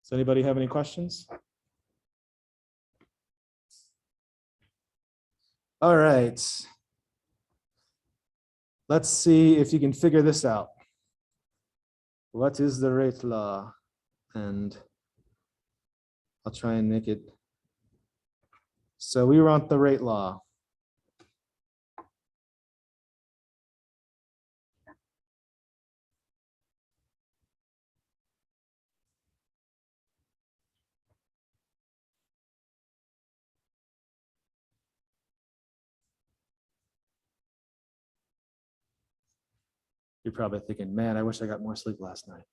Does anybody have any questions? All right. Let's see if you can figure this out. What is the rate law? And I'll try and make it. So we want the rate law. You're probably thinking, man, I wish I got more sleep last night.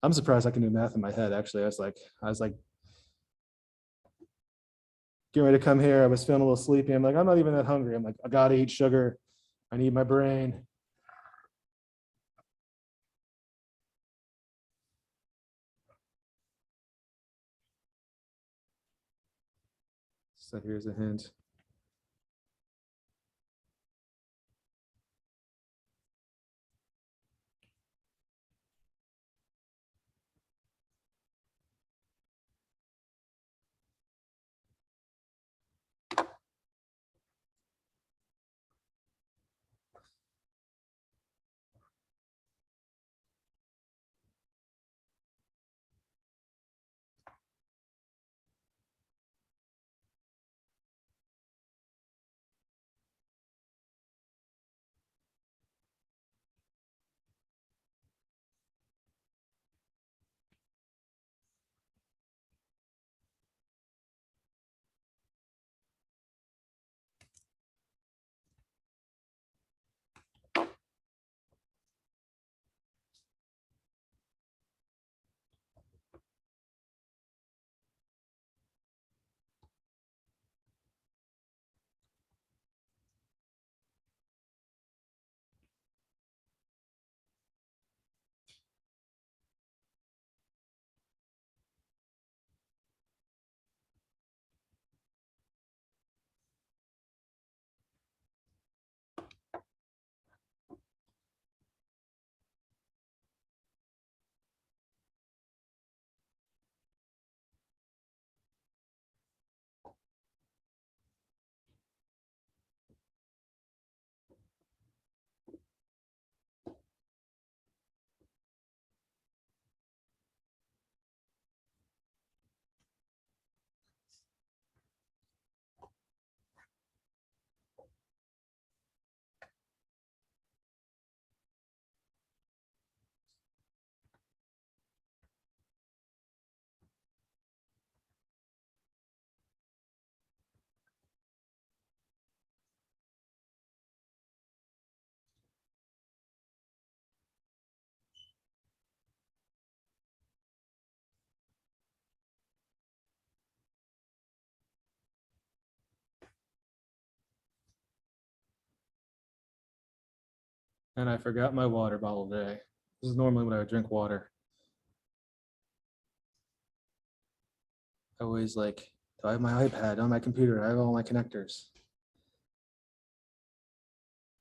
I'm surprised I can do math in my head. Actually, I was like getting ready to come here. I was feeling a little sleepy. I'm like, I'm not even that hungry. I'm like, I gotta eat sugar. I need my brain. So here's a hint. And I forgot my water bottle today. This is normally when I would drink water. I always like, do I have my iPad on my computer? I have all my connectors.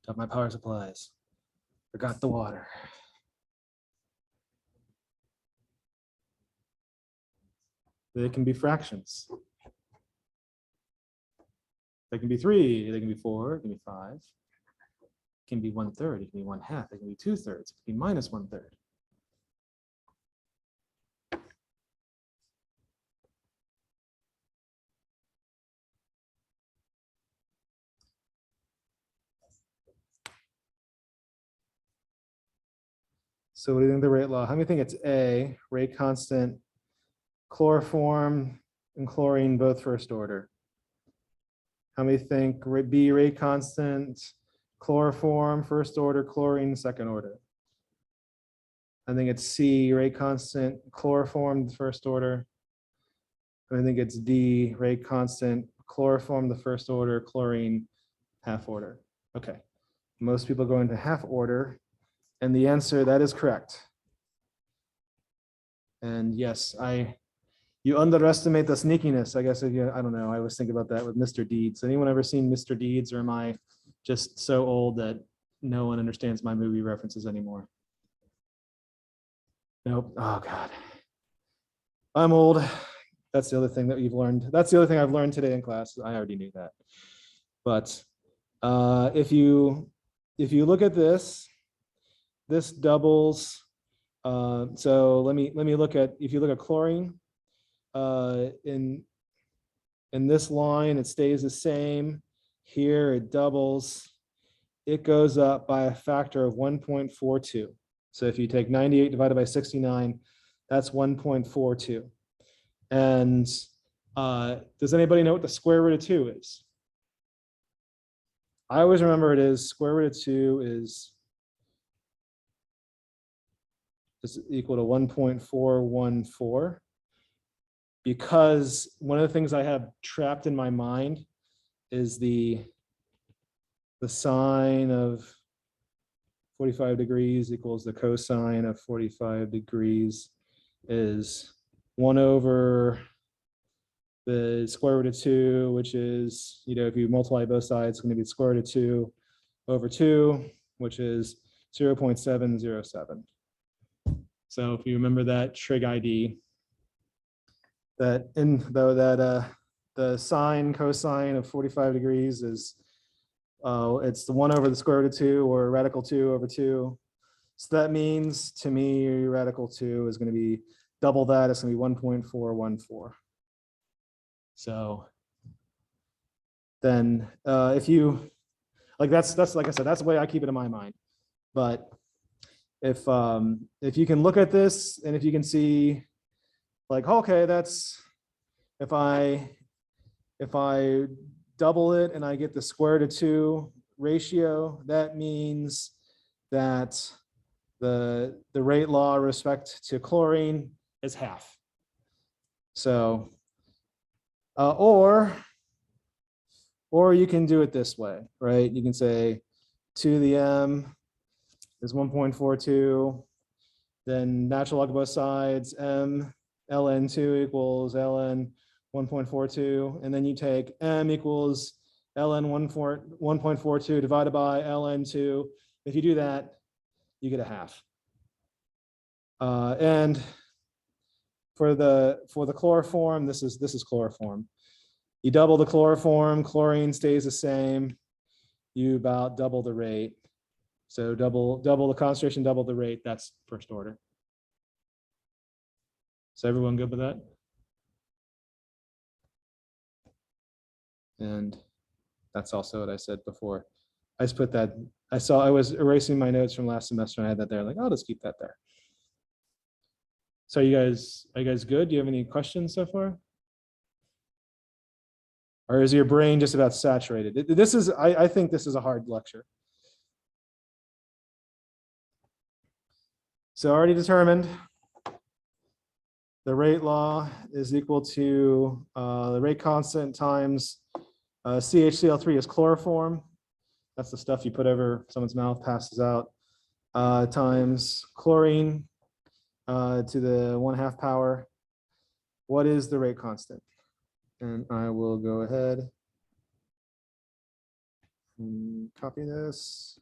Got my power supplies. Forgot the water. They can be fractions. They can be 3, they can be 4, it can be 5. It can be 1/3, it can be 1/2, it can be 2/3, it can be minus 1/3. So what do you think the rate law? How many think it's A, rate constant, chloroform and chlorine both first order? How many think B, rate constant, chloroform first order, chlorine second order? I think it's C, rate constant, chloroform the first order. I think it's D, rate constant, chloroform the first order, chlorine half order. Okay, most people go into half order, and the answer, that is correct. And yes, I You underestimate the sneakiness. I guess, yeah, I don't know. I always think about that with Mr. Deeds. Anyone ever seen Mr. Deeds, or am I just so old that no one understands my movie references anymore? Nope. Oh God. I'm old. That's the other thing that you've learned. That's the other thing I've learned today in class. I already knew that. But if you look at this, this doubles. So let me look at, if you look at chlorine, in this line, it stays the same. Here it doubles. It goes up by a factor of 1.42. So if you take 98 divided by 69, that's 1.42. And does anybody know what the square root of 2 is? I always remember it is square root of 2 is equal to 1.414, because one of the things I have trapped in my mind is the sine of 45 degrees equals the cosine of 45 degrees is 1 over the square root of 2, which is, if you multiply both sides, it's going to be the square root of 2 over 2, which is 0.707. So if you remember that trig ID, that the sine cosine of 45 degrees is it's the 1 over the square root of 2, or radical 2 over 2. So that means, to me, radical 2 is going to be double that. It's going to be 1.414. So then if you, like, that's like I said, that's the way I keep it in my mind. But if you can look at this, and if you can see, like, okay, that's, if I double it and I get the square root of 2 ratio, that means that the rate law with respect to chlorine is half. So or you can do it this way, right? You can say 2 to the m is 1.42, then natural log both sides, m ln2 equals ln 1.42, and then you take m equals ln 1.42 divided by ln2. If you do that, you get a half. And for the chloroform, this is chloroform. You double the chloroform, chlorine stays the same. You about double the rate. So double the concentration, double the rate. That's first order. So everyone good with that? And that's also what I said before. I just put that, I was erasing my notes from last semester and I had that there, like, I'll just keep that there. So are you guys good? Do you have any questions so far? Or is your brain just about saturated? This is, I think this is a hard lecture. So already determined, the rate law is equal to the rate constant times CHCl3 is chloroform. That's the stuff you put over someone's mouth, passes out, times chlorine to the 1/2 power. What is the rate constant? And I will go ahead and copy this.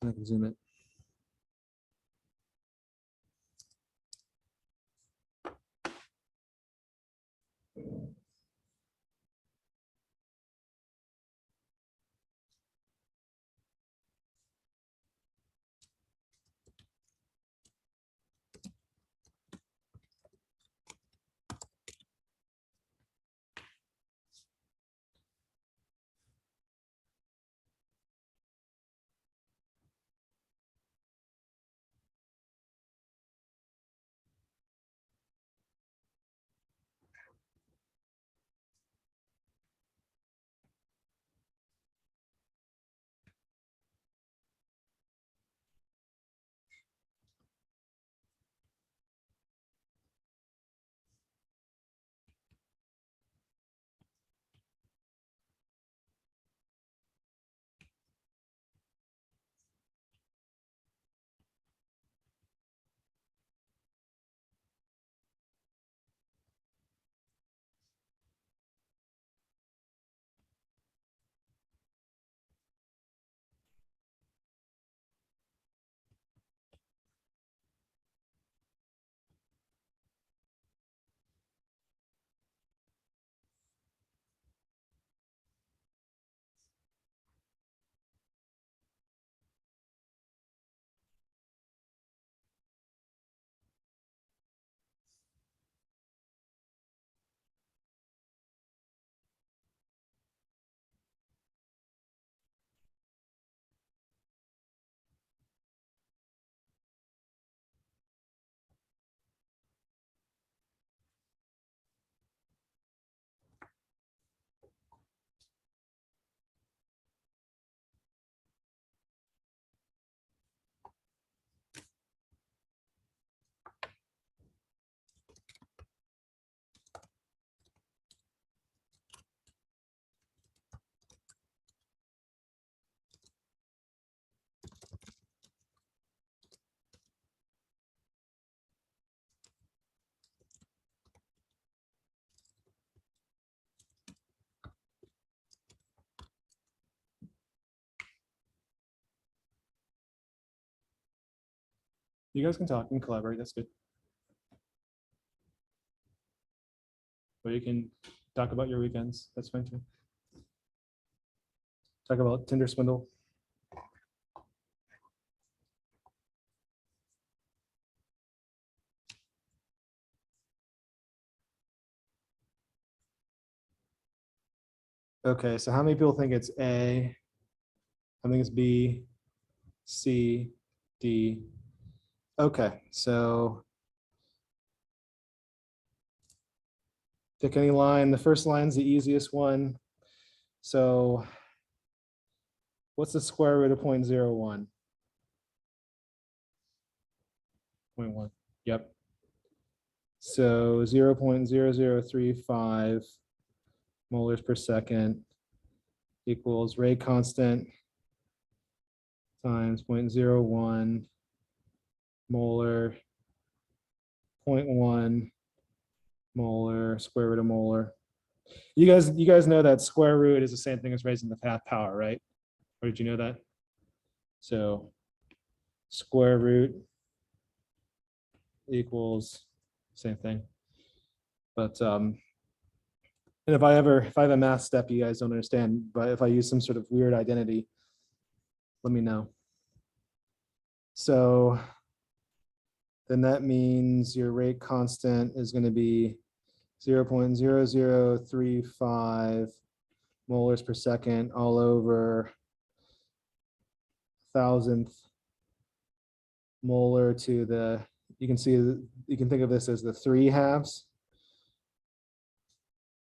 I can zoom it. You guys can talk and collaborate. That's good. Or you can talk about your weekends. That's fine too. Talk about Tinder swindle. Okay, so how many people think it's A? I think it's B, C, D. Okay, so pick any line. The first line's the easiest one. So what's the square root of 0.01? 0.1. Yep. So 0.0035 molars per second equals rate constant times 0.01 molar, 0.1 molar, square root of molar. You guys know that square root is the same thing as raising the half power, right? Or did you know that? So square root equals same thing. But and if I have a math step you guys don't understand, but if I use some sort of weird identity, let me know. So then that means your rate constant is going to be 0.0035 molars per second all over 1,000th molar to the, you can think of this as the 3 halves.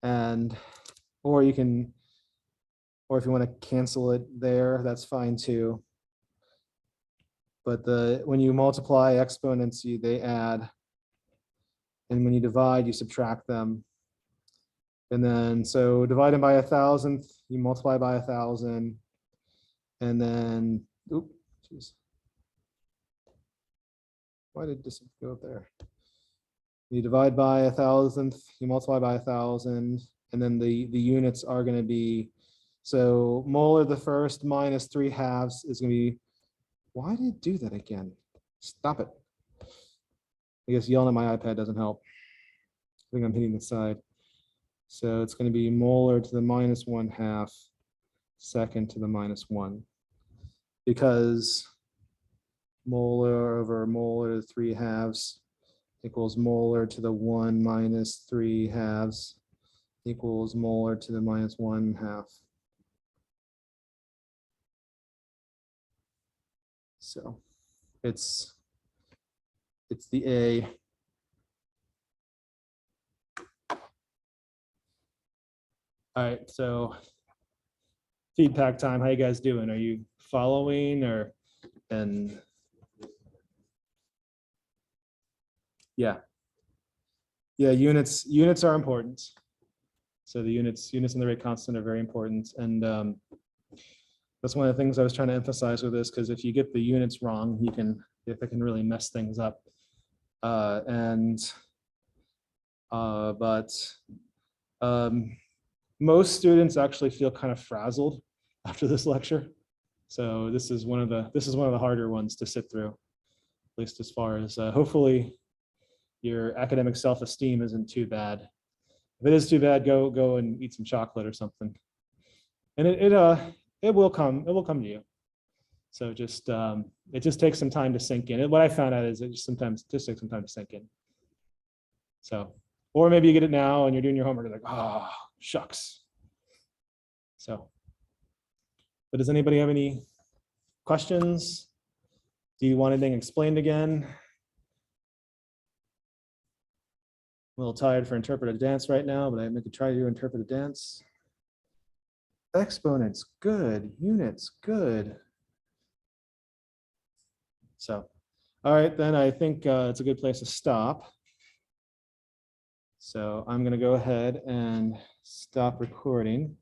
And, or if you want to cancel it there, that's fine too. But when you multiply exponents, they add. And when you divide, you subtract them. And then, so divided by 1,000th, you multiply by 1,000. And then, oops, geez. Why did this go up there? You divide by 1,000th, you multiply by 1,000, and then the units are going to be, so molar the first minus 3 halves is going to be, why did it do that again? Stop it. I guess yelling at my iPad doesn't help. I think I'm hitting the side. So it's going to be molar to the minus 1/2 second to the minus 1. Because molar over molar to 3 halves equals molar to the 1 minus 3 halves equals molar to the minus 1/2. So it's the A. All right, so feedback time. How you guys doing? Are you following and yeah. Yeah, units are important. So the units and the rate constant are very important. And that's one of the things I was trying to emphasize with this, because if you get the units wrong, it can really mess things up. Most students actually feel kind of frazzled after this lecture. So this is one of the harder ones to sit through, at least as far as hopefully your academic self-esteem isn't too bad. If it is too bad, go and eat some chocolate or something. And it will come to you. So just it just takes some time to sink in. And what I found out is it just takes some time to sink in. So, or maybe you get it now and you're doing your homework, you're like, oh, shucks. So, but does anybody have any questions? Do you want anything explained again? A little tired for interpretive dance right now, but I meant to try to do interpretive dance. Exponents, good. Units, good. So, all right, then I think it's a good place to stop. So I'm going to go ahead and stop recording.